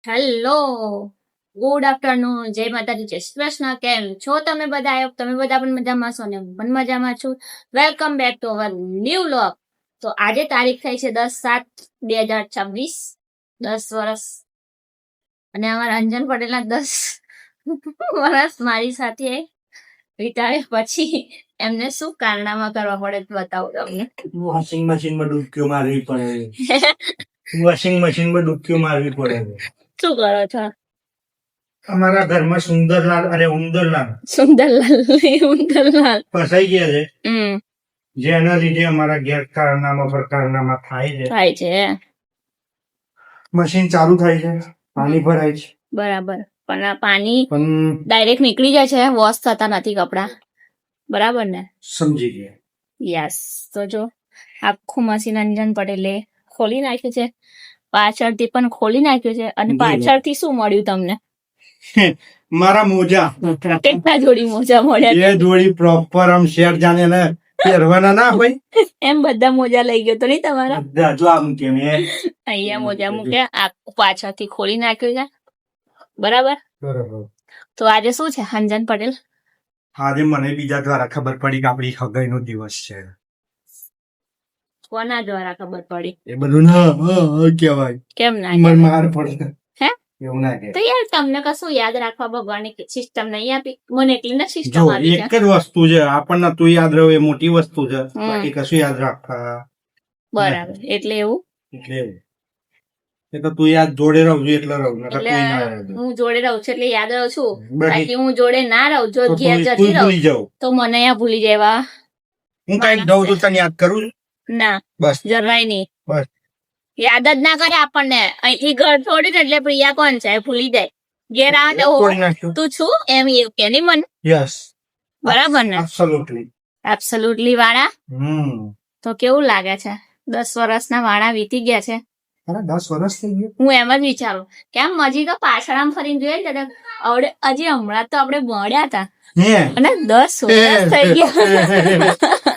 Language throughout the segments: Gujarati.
હેલો, ગુડ આફ્ટરનૂન, જય માતાજી, જય શ્રી કૃષ્ણ. કેમ છો તમે બધા? તમે બધા પણ મજામાં છો ને? હું પણ મજામાં છું. Welcome back to our new vlog. તો આજે તારીખ થઈ છે 10/7/2026, 10 વર્ષ, અને અમારા અંજન પટેલના 10 વર્ષ મારી સાથે વિતાવ્યા પછી એમને શું કારનામા કરવા પડે બતાવું તમને. વોશિંગ મશીનમાં ડૂબકીઓ મારવી પડે. વોશિંગ મશીનમાં ડૂબકીઓ મારવી પડે. શું કરો છો? અમારા ઘરમાં સુંદરલાલ ઉંદરલાલ ફસાઈ ગયા છે, જેના લીધે અમારા ઘેર કારનામા પર કારનામા થાય છે. મશીન ચાલુ થાય છે, પાણી ભરાય છે, બરાબર, પણ આ પાણી ડાયરેક્ટ નીકળી જાય છે, વોશ થતા નથી કપડા. બરાબર ને? સમજી ગયા. યસ. તો જો આખું મશીન અંજન પટેલે ખોલી નાખ્યું છે, પાછળથી પણ ખોલી નાખ્યું છે. અને પાછળથી શું મળ્યું તમને? મારા મોજા. કેટલા જોડી મોજા મળ્યા? એ જોડી પ્રોપર આમ શેર જાને ને પહેરવાના ના હોય એમ બધા મોજા લઈ ગયો તો નહીં તમારા? બધા જો આમ કેમ અહીંયા મોજા મૂક્યા, આખું પાછળથી ખોલી નાખ્યું છે. બરાબર. તો આજે શું છે અંજન પટેલ? આજે મને બીજા દ્વારા ખબર પડી કે આપડી હગાઈ નો દિવસ છે. કોના દ્વારા ખબર પડી? એ બધું ના કહેવાય. કેમ ના માર પડે? હે? એવું ના કે. તો યાર તમને કશું યાદ રાખવા ભગવાનની સિસ્ટમ નહીં આપી? મને એટલી ના સિસ્ટમ જો આપી એક જ વસ્તુ છે, આપણને તું યાદ રહે એ મોટી વસ્તુ છે, બાકી કશું યાદ રાખવા. બરાબર, એટલે એવું. એ તો તું યાદ જોડે રહું છું એટલે રહું. હું જોડે રહું છું એટલે યાદ રહું છું, બાકી હું જોડે ના રહું, જો ઘેર જતી રહું તો મને અહીંયા ભૂલી જવા. હું કઈ દઉં છું તને યાદ કરું ના, બસ જરાય નહીં. બસ યાદ જ ના કરે આપણને. અહીંથી ઘર છોડી એટલે પ્રિયા કોણ છે ભૂલી જાય. ઘેર આવે તો તું છું એમ એવું કે નહીં મને. યસ, બરાબર ને? એબ્સોલ્યુટલી વાળા. તો કેવું લાગે છે? 10 વર્ષના વાળા વીતી ગયા છે. 10 વર્ષ થઈ ગયા. હું એમ જ વિચારું કેમ હજી તો પાછળ આમ ફરીને જોઈએ ને, હજી હમણાં તો આપણે મળ્યા હતા અને 10 વર્ષ થઈ ગયા.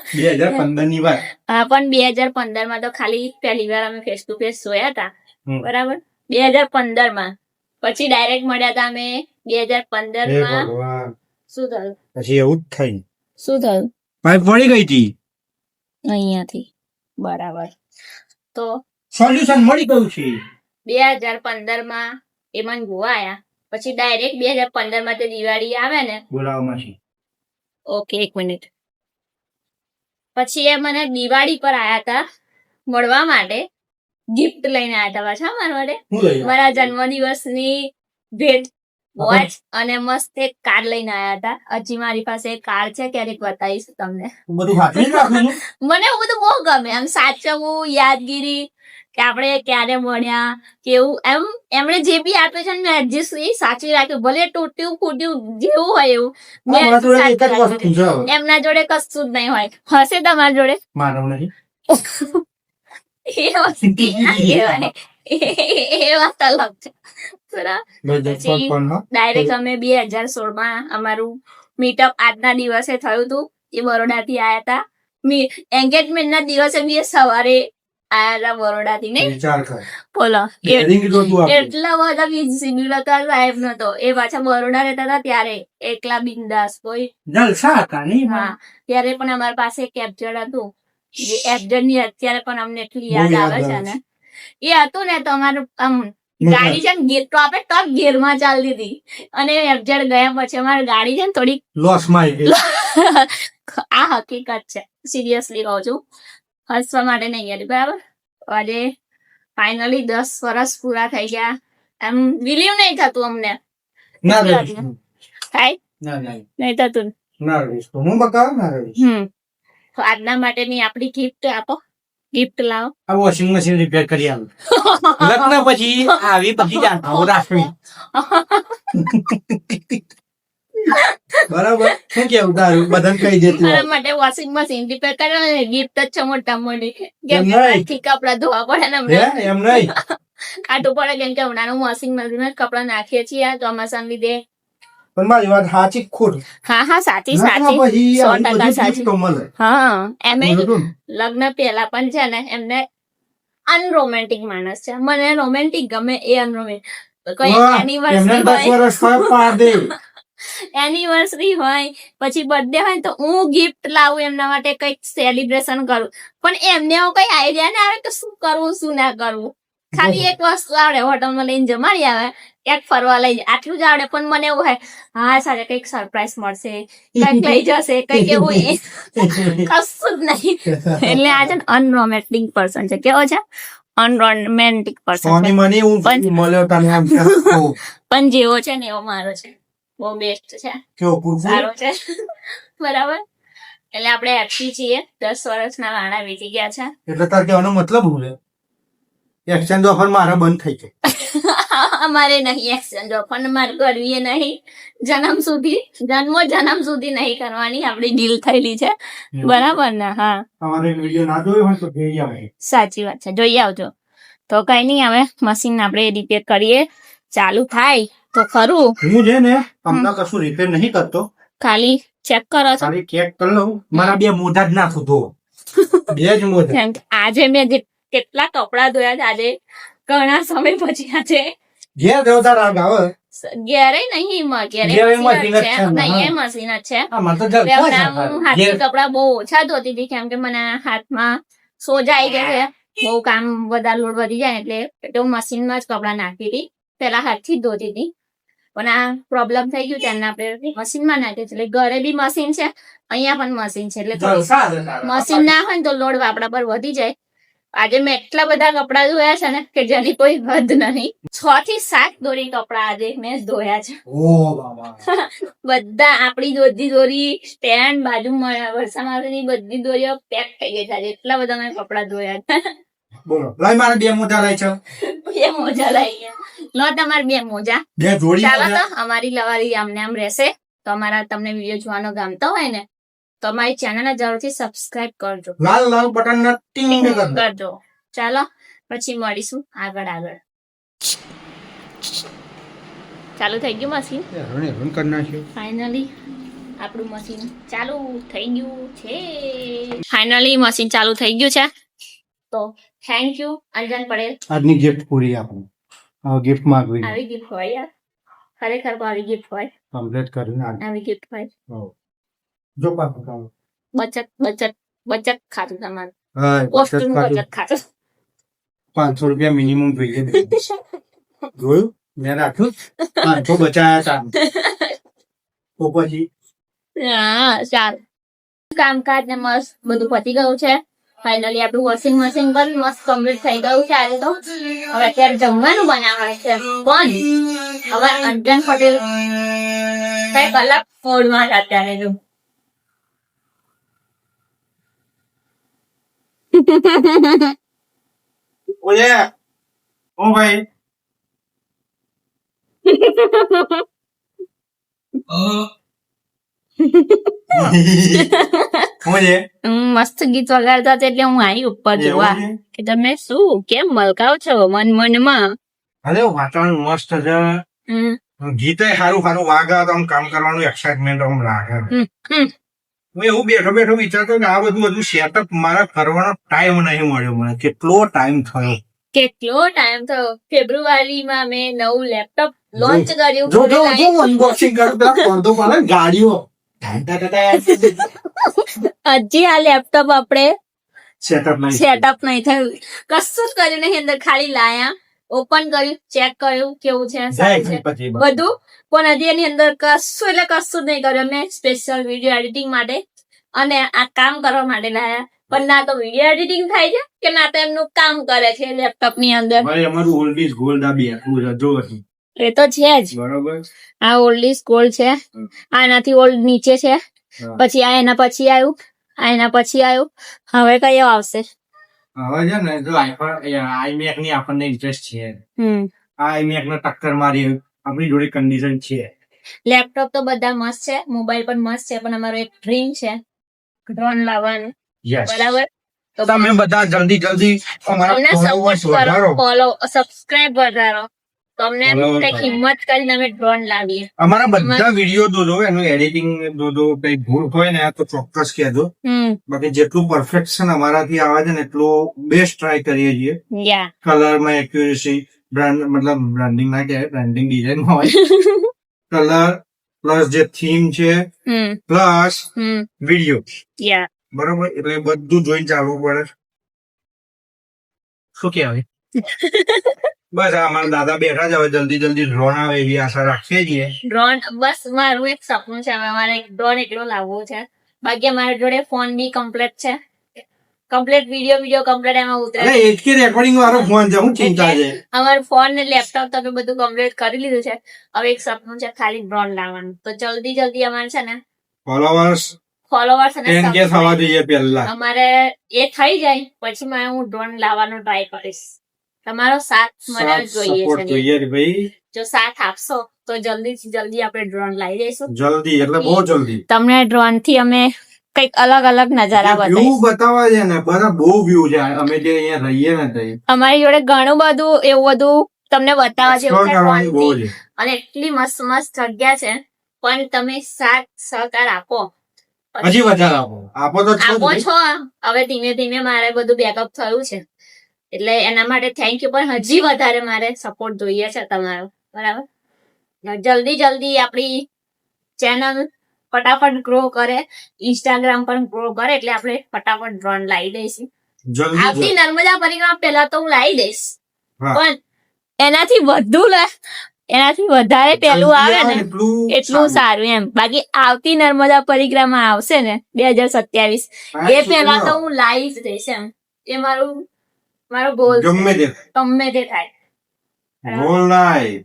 2015 ની વાત. હા, પણ 2015 માં તો ખાલી પહેલી વાર અમે ફેસ ટુ ફેસ જોયા હતા. બરાબર, 2015 માં. પછી ડાયરેક્ટ મળ્યા હતા અમે 2015 માં. શું થયું પછી? એવું જ થઈ. શું થયું? પાઇપ વળી ગઈ હતી અહીંયાથી. બરાબર. તો સોલ્યુશન મળી ગયું છે. 2015 માં એ મને જોવા આયા. પછી ડાયરેક્ટ 2015 માં તે દિવાળી આવે ને, બોલાવવામાં છે. Okay, 1 minute. પછી એ મને દિવાળી પર આયા હતા મળવા માટે, ગિફ્ટ લઈને આયા હતા પાછા મારા માટે. મારા જન્મદિવસની ભેટ વોચ અને મસ્ત એક કાર લઈને આયા હતા. હજી મારી પાસે કાર છે, ક્યારેક બતાવીશ તમને. મને એવું બધું બહુ ગમે, આમ સાચવવું, યાદગીરી કે આપણે ક્યારે મળ્યા, કેવું એમ. એમણે જે બી આપ્યું છે ને એડજસ્ટ સાચવી રાખ્યું, ભલે તૂટ્યું ફૂટ્યું જેવું હોય એવું. એમના જોડે કશું જ નહીં હોય. હશે તમારા જોડે? એ વાત અલગ છે. ડાયરેક્ટ અમે 2016 માં અમારું મીટઅપ આજના દિવસે થયું હતું. એ બરોડા થી આયા હતા. એન્ગેજમેન્ટ ના દિવસે બી સવારે આયા હતા બરોડા થી. નહીં બોલો, એટલા બધા શિડ્યુલ હતા સાહેબ નતો. એ પાછા બરોડા રહેતા હતા ત્યારે એકલા બિંદાસ કોઈ જલસા હતા નહીં. હા, ત્યારે પણ અમારી પાસે એક એફજેડ હતું. એફજેડ ની અત્યારે પણ અમને એટલી યાદ આવે છે ને. એ હતું ને તો અમારું આમ ગાડી છે ને ટોપે ટોપ ગેરમાં ચાલતી હતી, અને એફજેડ ગયા પછી અમારી ગાડી છે ને થોડી લોસ માં આવી ગઈ. આ હકીકત છે, સિરિયસલી કહું છું, હસવા માટે નહીં યાર. બરાબર. આજે ફાઇનલી 10 વર્ષ પૂરા થઈ ગયા. એમ બિલીવ નહીં થતું અમને. થાય નહીં થતું. તો આજના માટેની આપડી ગિફ્ટ આપો. ગિફ્ટ લાવો. આ વોશિંગ મશીન રિપેર કરી આવું. લગ્ન પછી આવી બધી જાણકારી રાખવી. બરાબર. શું કેવું તારું? બધાને કહી દેતું. મારા માટે વોશિંગ મશીન રિપેર કરે ગિફ્ટ જ છે મોટા મોટી. કેમ કે કપડા ધોવા પડે ને એમ નહીં કાઢવું પડે, કેમ કે હમણાં વોશિંગ મશીન કપડા નાખીએ છીએ ચોમાસાને લીધે. પણ મારી વાત સાચી ખોટ? હા, સાચી 100% સાચી. હા, એમ લગ્ન પહેલા પણ છે ને એમને અનરોમેન્ટિક માણસ છે. મને રોમેન્ટિક ગમે, એ અનરોમેન્ટિક. કોઈ વાહ, એનિવર્સરી એમને 10 હોય વર્ષ થયા પાડે. એનિવર્સરી હોય પછી બર્થડે હોય તો હું ગિફ્ટ લાવું એમના માટે કઈક સેલિબ્રેશન કરું પણ એમને એવું કઈ આઈડિયા ના આવે કે શું કરવું શું ના કરવું ખાલી એક વસ્તુ આવડે હોટલમાં લઈને જમાડી આવે ક્યાંક ફરવા લઈ જાય આટલું જ આવડે પણ મને એવું હોય હા સાથે કઈક સરપ્રાઈઝ મળશે કઈક લઈ જશે કઈક એવું કશું જ નહીં એટલે આ છે ને અનરોમેન્ટિક પર્સન છે કેવો છે અનરોમેન્ટિક પર્સન સોની મને હું પણ- મળ્યો તને આમ કે, ઓહ, પણ જેવો છે ને એવો મારો છે બહુ બેસ્ટ છે કેવો પૂરવું? સારો છે બરાબર એટલે આપણે હેપી છીએ 10 વર્ષના વાણા વીતી ગયા છે એટલે તાર કહેવાનો મતલબ હું છે એક્સચેન્જ ઓફર મારા બંધ થઈ જાય. અમારે નહીં એક્સચેન્જ ઓફર મારે કરવી એ નહીં જન્મ સુધી નહીં કરવાની આપણી ડીલ થયેલી છે બરાબર ને હા અમારે વિડીયો ના જોયો હોય તો જોઈ આવે. સાચી વાત છે જોઈ આવજો તો કઈ નહીં હવે મશીન આપણે રિપેર કરીએ ચાલુ થાય તો ખરું હું છે ને હમણાં કશું રિપેર નહીં કરતો, ખાલી ચેક કરો છો ખાલી ચેક કરી લઉં. મારા 2 મોઢા જ નાખું તો 2 જ મોઢા. કેમ કે આજે મેં કેટલા કપડા ધોયા છે આજે ઘણા સમય પછી આજે ઘેર ગયો તાર રાગ આવે. ઘેરે નહીં ઘેરે ઘેરે મશીન જ મશીન જ છે છે ને, નહીં એ હા. મશીન જ છે આ મને તો એટલે જલસા છે હમણાં હું તારા. હાથથી ઘેર કપડા બહુ ઓછા ધોતી હતી કેમ કે મને હાથમાં સોજા આવી ગયા છે બહુ કામ વધારે લોડ વધી જાય ને એટલે હું મશીનમાં જ કપડા નાખી હતી પેલા હાથથી જ ધોતી હતી પણ આ પ્રોબ્લેમ થઈ ગયું તેને આપણે મશીનમાં નાખી એટલે ઘરે બી મશીન છે અહીંયા પણ મશીન છે એટલે થોડું જલસા છે તારા. મશીન ના હોય ને તો લોડ આપણા પર વધી જાય આજે મેં એટલા બધા કપડા ધોયા છે ને કે જેની કોઈ હદ નહીં 6 થી 7 દોરી કપડા આજે મેં ધોયા છે ઓહ બાબા. બધા આપણી બધી દોરી સ્ટેન્ડ બાજુ વરસાદની બધી દોરીઓ પેક થઈ ગઈ છે આજે એટલા બધા મેં કપડા ધોયા છે બોલો લાય મારા 2 મોઢા લાય છે. 2 મોજા લઈ ગયા લો તમારે 2 મોજા 2 જોડી ચાલો તો મોઢા. અમારી લવારી આમને આમ રહેશે તો અમારા તમને વિડીયો જોવાનો ગમતો હોય ને તો અમારી ચેનલને જરૂરથી સબસ્ક્રાઇબ કરજો લાલ લાલ બટન ના ટીંગ કરી દો. કરજો ચાલો પછી મળીશું આગળ ચાલુ થઈ ગયું મશીન હેરાન કરી નાખ્યું. ફાઇનલી આપણું મશીન ચાલુ થઈ ગયું છે ફાઇનલી મશીન ચાલુ થઈ ગયું છે તો થેન્ક યુ અંજન પટેલ આજની ગિફ્ટ પૂરી આપણે આ ગિફ્ટ માંગવી આવી ગિફ્ટ હોય યાર ખરેખર તો આવી ગિફ્ટ હોય કમ્પ્લીટ કરીને આવી ગિફ્ટ હોય જો પાછું કામ. બચત ખાતું તમારું હા, પોસ્ટનું ખાતું. બચત ખાતું 500 રૂપિયા મિનિમમ જોઈએ. જોયું મેં રાખ્યું 500 બચાયા હતા. તો પછી હા સારું કામકાજ ને મસ્ત બધું પતી ગયું છે ફાઇનલી આપણું વોશિંગ મશીન પણ મસ્ત કમ્પ્લીટ થઈ ગયું છે આજે તો હવે અત્યારે જમવાનું બનાવવાનું છે પણ હવે અંજન પટેલ કઈક અલગ ફૂડમાં છે અત્યારે જો ઓલે ઓ ભાઈ ઓલે મસ્ત ગીત વગાડતા હતા એટલે હું આવી ઉપર જોવા કે તમે શું કેમ મલકાવ છો મનમાં અરે વાતાવરણ મસ્ત છે. હમ, ગીતે સારું સારું વાગે તો આમ કામ કરવાનું એક્સાઇટમેન્ટ આમ લાગે. હમ. હું એવું બેઠો બેઠો વિચારતો કે આ બધું સેટઅપ મારા કરવાનો ટાઈમ નહીં મળ્યો મને. કેટલો ટાઈમ થયો. કેટલો ટાઈમ થયો ફેબ્રુઆરીમાં મેં નવું લેપટોપ લોન્ચ કર્યું જો જો જો અનબોક્સિંગ કરતા પડતો પડે ગાડીઓ હજી આ લેપટોપ આપણે સેટઅપ નહીં. સેટઅપ નહીં થયું કશું જ કર્યું નહીં અંદર ખાલી લાયા ઓપન કર્યું ચેક કર્યું કેવું છે સારું છે પછી બધું પણ હજી એની અંદર કશું એટલે કશું જ નહીં કર્યું મેં સ્પેશિયલ વિડીયો એડિટિંગ માટે અને આ કામ કરવા માટે લાયા પણ ના તો વિડીયો એડિટિંગ થાય છે કે ના તો એમનું કામ કરે છે લેપટોપ ની અંદર ભાઈ અમારું ઓલ્ડ ઇઝ ગોલ્ડ આ બેઠું છે જો એ તો છે જ બરોબર. આ ઓલ્ડ ઇઝ ગોલ્ડ છે આનાથી ઓલ્ડ નીચે છે પછી આ એના પછી આવ્યું આ એના પછી આવ્યું હવે કયો આવશે હવે છે ને જો આઈમેક ની આપણને ઇન્ટરેસ્ટ છે. હમ આ આઈમેક ને ટક્કર મારી આપણી જોડે કન્ડિશન છે. લેપટોપ તો બધા મસ્ત છે મોબાઈલ પણ મસ્ત છે પણ અમારો એક ડ્રીમ છે ડ્રોન લાવવાનું યસ બરાબર તો તમે બધા જલ્દી જલ્દી અમને અમારા સપોર્ટ followers કરો વધારો. ફોલો સબસ્ક્રાઇબ વધારો તો અમને Follow કઈક કરો. હિંમત કરીને અમે ડ્રોન લાવીએ અમારા બધા વિડીયો જોજો એનું એડિટિંગ જોજો કઈ ભૂલ હોય ને તો ચોક્કસ કહેજો. બાકી જેટલું પરફેક્શન અમારાથી આવે છે ને એટલું બેસ્ટ ટ્રાય કરીએ છીએ. યા કલરમાં એક્યુરેસી બ્રાન્ડ મતલબ બ્રાન્ડિંગ ના કહેવાય, બ્રાન્ડિંગ ડિઝાઇન હોય, કલર પ્લસ જે થીમ છે પ્લસ વિડીયો, યા બરોબર? એટલે બધું જોઈને ચાલવું પડે. શું કહેવાય? બસ આ અમારા દાદા બેઠા જ, હવે જલ્દી જલ્દી ડ્રોન આવે એવી આશા રાખીએ છીએ. ડ્રોન બસ મારું એક સપનું છે, હવે મારે ડ્રોન એકલો લાવવો છે. બાકી મારા જોડે ફોન બી કમ્પ્લીટ છે, કમ્પ્લીટ વિડીયો કમ્પ્લીટ એમાં ઉતરે. અરે એચકે રેકોર્ડિંગ વાળો ફોન છે, હું ચિંતા છે. અમારું ફોન ને લેપટોપ તો બધું કમ્પ્લીટ કરી લીધું છે. હવે એક સપનું છે ખાલી ડ્રોન લાવવાનું. તો જલ્દી અમારે છે ને ફોલોવર્સ અને 10K થવા જોઈએ પહેલા. અમારે એ થઈ જાય પછી હું ડ્રોન લાવવાનો ટ્રાય કરીશ. તમારો સાથ મને જોઈએ સપોર્ટ છે. જોઈએ રે ભાઈ. જો સાથ આપશો તો જલ્દીથી જલ્દી આપણે ડ્રોન લાવી દઈશું. જલ્દી એટલે બહુ જલ્દી. તમને ડ્રોન થી અમે કઈક અલગ નજારા વ્યૂ બતાવીશું. બતાવવા છે ને, બધા બહુ વ્યૂ છે. અમે જે અહીંયા રહીએ ને તઈ અમારી જોડે ઘણું બધું એવું બધું તમને બતાવવા જેવું explore છે કરવાની બહુ ડ્રોનથી. છે. અને એટલી મસ્ત મસ્ત જગ્યા છે, પણ તમે સાથ સહકાર આપો. હજી વધારે આપો તો છો જ આપો ભાઈ. છો. હવે ધીમે ધીમે મારે બધું બેકઅપ થયું છે, એટલે એના માટે થેન્ક યુ. પણ હજી વધારે મારે સપોર્ટ જોઈએ છે તમારો, બરાબર? જલ્દી આપણી ચેનલ ફટાફટ ગ્રો કરે, ઇન્સ્ટાગ્રામ પણ ગ્રો કરે, એટલે આપણે ફટાફટ ડ્રોન લાવી દઈશું. જલ્દી આવતી નર્મદા પરિક્રમા પહેલા તો હું લાવી દઈશ, હા. પણ એનાથી વધારે પેલું આવે ને એટલું સારું એમ. બાકી આવતી નર્મદા પરિક્રમા આવશે ને 2027, એ પેલા તો હું લાવી જ દઈશ એમ. એ મારો ગોલ ગમે તે ગમે તે થાય. ગોલ લાઈ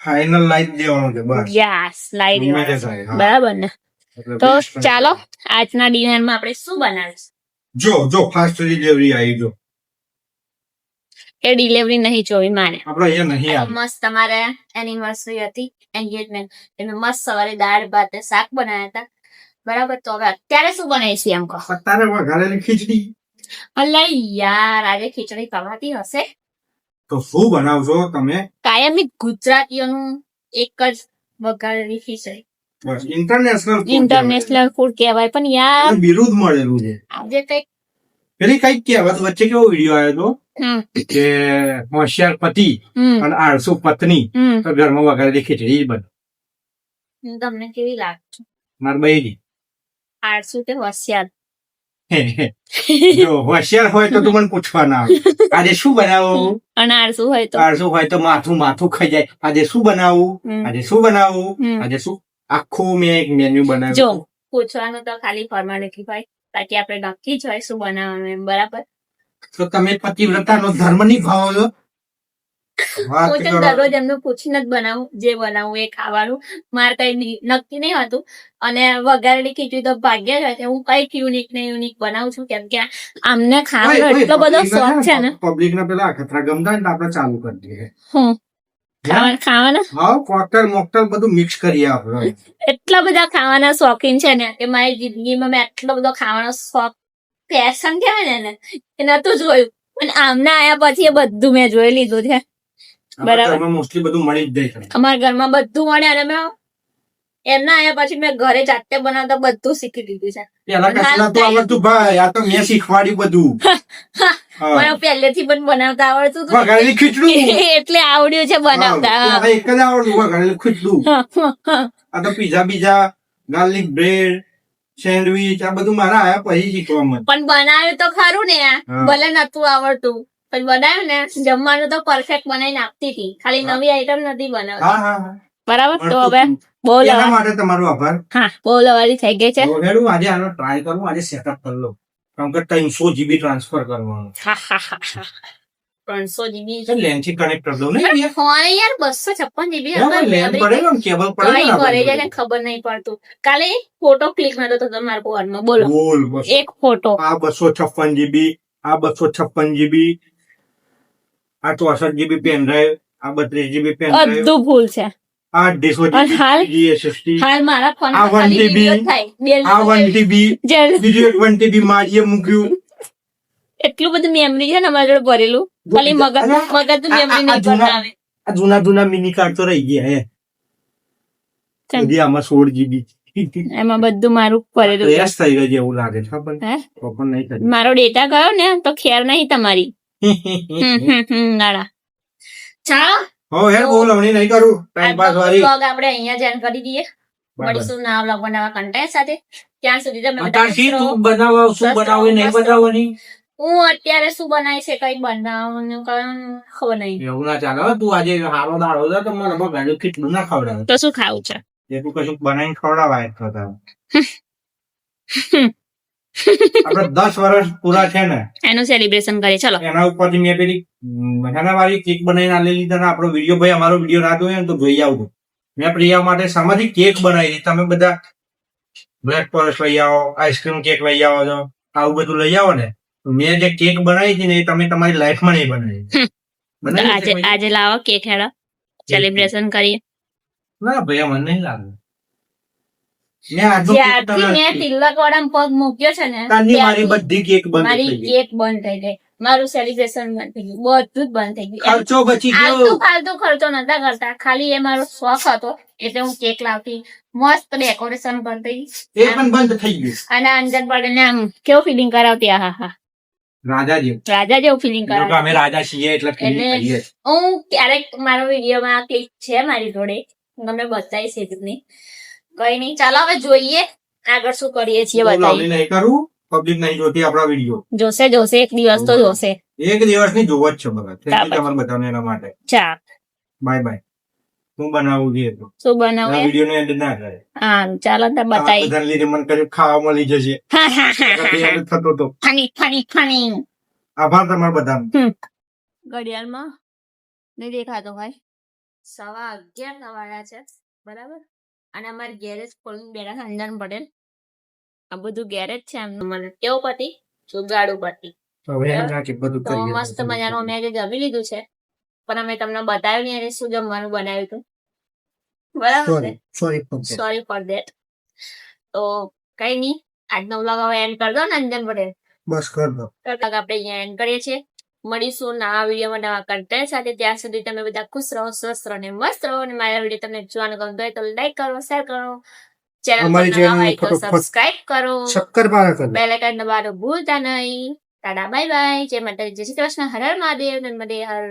ફાઇનલ લાઈ દેવાનો છે બસ. યસ લાવી ગમે તે દેવાનું. થાય, હા. બરાબર ને? એટલે તો best friend. ચાલો આજના ડિનરમાં આપણે શું બનાવીશું? જો ફાસ્ટ ડિલિવરી આવી જો એ ડિલિવરી નહીં જોવી મારે. આપડે અહીંયા નહીં આવે. મસ્ત તમારે એનિવર્સરી હતી, એન્ગેજમેન્ટ, એટલે મસ્ત સવારે દાળ ભાત ને શાક બનાવ્યા હતા, બરાબર? તો હવે અત્યારે શું બનાવીશું એમ કહો. અત્યારે વઘારેલી ખીચડી. અલ્લા યાર, આજે ખીચડી કમાતી હશે. તો શું બનાવશો તમે? કાયમી ગુજરાતીઓનું એક જ વઘારેલી ખીચડી. બસ ઇન્ટરનેશનલ ઇન્ટરનેશનલ ફૂડ કહેવાય, પણ યાર બિરુદ મળેલું છે. આજે કઈક પેલી કઈક કહેવત વચ્ચે કેવો વિડીયો આવ્યો હતો કે હોશિયાર પતિ અને આળસુ પત્ની તો ઘરમાં વઘારેલી ખીચડી જ બને. તમને કેવી લાગશે? માર બહેરી આળસુ કે હોશિયાર? જો હોશિયાર હોય તો તું મને પૂછવા ના આવે આજે શું બનાવું, અને આળસુ હોય તો આળસુ હોય તો માથું ખાઈ જાય. આજે શું બનાવું, આજે શું બનાવું, આજે શું. આખું મેં એક મેન્યુ બનાવ્યું. જો પૂછવાનું તો ખાલી ફોર્માલિટી હોય, બાકી આપણે નક્કી જ હોય શું બનાવવાનું એમ, બરાબર? તો તમે પતિવ્રતા નો ધર્મ નિભાવો છો. વાત હું તો કરો. દરરોજ એમનું પૂછીને જ બનાવું, જે બનાવું એ ખાવાનું. મારે કઈ નક્કી નહીં હોતું. અને વઘારેલી ખીચડી તો ભાગ્ય જ હોય છે. હું કઈક યુનિક ને યુનિક બનાવું છું, કેમ કે આમને ખાવાનો એટલો બધો શોખ છે ને. પબ્લિક ના પેલા અખતરા ગમતા ને આપણે ચાલુ કરી દઈએ. હું ખાવાના હા, કોકટેલ મોકટેલ બધું મિક્સ કરીએ આપણે. એટલા બધા ખાવાના શોખીન છે ને કે મારી જિંદગીમાં મેં એટલો બધો ખાવાનો શોખ, પેશન કહેવાય ને, એ નતું જોયું. પણ આમના આયા પછી એ બધું મેં જોઈ લીધું છે, બરાબર? મોસ્ટલી બધું મળી જ જાય. અમારા ઘરમાં બધું મળે, અને મેં એમના આયા પછી મેં ઘરે જાતે બનાવતા બધું શીખી લીધું છે. પેલા કશું નતું આવડતું ભાઈ, આ તો મેં શીખવાડ્યું બધું. મને પહેલેથી પણ બનાવતા આવડતું હતું, વઘારેલી ખીચડું એટલે આવડ્યું છે બનાવતા. હા, એક જ આવડતું વઘારેલી ખીચડું. આ તો પીઝા બીઝા, ગાર્લિક બ્રેડ, સેન્ડવીચ આ બધું મારા આયા પછી શીખવા મળે. પણ બનાવ્યું તો ખરું ને, ભલે નતું આવડતું પણ બનાવ્યું ને. જમવાનું તો પરફેક્ટ બનાવીને આપતી હતી, ખાલી નવી આઈટમ નથી બનાવતી. હા હા હા, બરાબર? તો હવે બહુ એના માટે તમારો આભાર. હા, બહુ લવારી થઈ ગઈ છે. હેડું આજે આનો ટ્રાય કરું, આજે સેટઅપ કરી લઉં, કારણ કે 300 GB ટ્રાન્સફર કરવાનું. 300 GB લેન્ડ થી કનેક્ટ કરી દઉં ને. ફોન યાર 256 GB લેન્ડ પડે ને, કેબલ પડે ને કરે છે ને, ખબર નહીં પડતું. કાલે ફોટો ક્લિક નતો થતો મારા ફોનમાં. બોલો, બોલ બસ. એક ફોટો આ 256 GB, આ 256 GB, આ 64 GB પેન ડ્રાઈવ, આ 32 GB પેન ડ્રાઈવ, બધું ભૂલ છે. આ 150 GB SSD, હાલ મારા ફોન આ 1 TB, આ 1 TB, બીજું એક 1 TB મારીએ મૂક્યું. એટલું બધું મેમરી છે ને અમારા જોડે ભરેલું, ખાલી મગજ મેમરી નહીં બનાવે. આ જૂના મિની કાર્ડ તો રહી ગયા હે. બધી આમાં 16 GB. એમાં બધું મારું ભરેલું છે. રેસ થઈ ગઈ છે એવું લાગે છે પણ હે? ઓપન નહીં કરી. મારો ડેટા ગયો ને તો ખેર નહીં તમારી. નાડા. ચાલો હો યાર બહુ લવણી નહીં કરું ટાઈમ પાસ વાળી બ્લોગ આપણે અહીંયા જ end કરી દઈએ. મળીશું નવા બ્લોગ બનાવવા કન્ટેન્ટ સાથે. ત્યાં સુધી તમે બધા અત્યારથી ખુશ રહો. તું બનાવો શું બનાવવું નહીં બનાવવાની હું અત્યારે શું બનાવી છે કઈ બનાવવાનું કઈ ખબર નહીં. એવું ના ચાલે હો. તું આજે હારો દાડો છે તો મને બગાડ્યું કેટલું ના ખવડાવે તો શું ખાવું છે? એ તું કશું બનાવીને ખવડાવાય જ થતા આપડે 10 વર્ષ પૂરા છે ને એનું સેલિબ્રેશન કરીએ. ચલો એના ઉપરથી મેં પેલી મસાલા વાળી કેક બનાવીને આલેલી તને આપણો વિડીયો ભાઈ અમારો વિડીયો ના જોયો ને તો જોઈ આવજો. મેં પ્રિયા માટે સામાથી કેક બનાવી હતી. તમે બધા બ્લેક ફોરેસ્ટ લઈ આવો, આઈસ્ક્રીમ કેક લઈ આવો છો, આવું બધું લઈ આવો ને. મેં જે કેક બનાવી હતી ને એ તમે તમારી લાઈફમાં નહીં બનાવી. બનાવી છે આજે લાવો કેક હેડો સેલિબ્રેશન કરીએ. ના ભાઈ મને નહીં લાગે. મેં આજનો કેક જ્યારથી મેં તિલક વાળા પગ મૂક્યો છે ને ત્યાંની મારી ત્યારથી બધી કેક બંધ મારી થઈ ગઈ. કેક બંધ થઈ ગઈ. મારું સેલિબ્રેશન બંધ થઈ ગયું. બધું જ બંધ થઈ ગયું. ખર્ચો બચી ગયો. ફાલતુ ખર્ચો નતા કરતા. ખાલી એ મારો શોખ હતો એટલે હું કેક લાવતી, મસ્ત ડેકોરેશન કરતી એ પણ બંધ થઈ ગયું. અને અંજન પડે આમ કેવું ફિલિંગ કરાવતી. હા હા રાજા જેવું. રાજા જેવું ફિલિંગ જો કે કરાવતી. અમે રાજા છીએ એટલે feeling એટલે કરીએ જ. હું ક્યારેક મારો વિડીયોમાં ક્લિપ છે મારી જોડે, હું તમને બતાવીશ એ રીતની. કઈ નહીં, ચાલો હવે જોઈએ આગળ શું કરીએ છીએ. બહુ બતાવીએ. lovely નહીં કરું. પબ્લિક નહીં જોતી આપણા વિડીયો. જોશે જોશે એક દિવસ તો જોશે. એક દિવસની જોવો જ છે બધા. Thank you બરાબર. તમારા બધાને એના માટે. ચાલ બાય બાય. હું બનાવું જોઈએ તો શું બનાવે? વિડીયો ને એન્ડ ના કરે. હા ચાલો તો બતાવી. બધાને લીધે મને કર્યું ખાવા મળી જશે. થતો તો ફની ફની ફની આભાર તમારા બધાનો. ઘડિયાળમાં નહીં દેખાતો ભાઈ, 11:15 થવાના છે બરાબર. અને અમારે ગેરેજ ખોલીને બેઠા છે અંજન પટેલ. આ બધું ગેરેજ છે એમનું. મને કેવું પતિ જુગાડું પતિ. હવે એમ ના કે બધું તો કરીએ. મસ્ત મજાનું અમે આજે જમી લીધું છે, પણ અમે તમને બતાવ્યું નહીં આજે શું જમવાનું બનાવ્યું હતું. બરાબર છે. Sorry for that. તો કઈ નહીં, આજનો વ્લોગ હવે એન્ડ કરી દો ને અંજન પટેલ. બસ કર દો. આપણે અહીંયા એન્ડ કરીએ છીએ. મળીશું નવા વિડીયોમાં નવા કન્ટેન્ટ સાથે. ત્યાં સુધી તમે બધા ખુશ રહો, સ્વસ્થ રહો ને મસ્ત રહો. અને મારા વિડીયો તમને જોવાનું ગમતો હોય તો લાઈક કરો, શેર કરો, ચેનલ અમારી પર નવા channel હોય તો ફટોફટ સબસ્ક્રાઇબ કરો, શક્કરપારા કર દો. બેલ આઇકન દબાવવાનું ભૂલતા નહીં. Tata bye bye. જય માતાજી, જય શ્રી કૃષ્ણ, હર હર મહાદેવ, નર્મદે હર.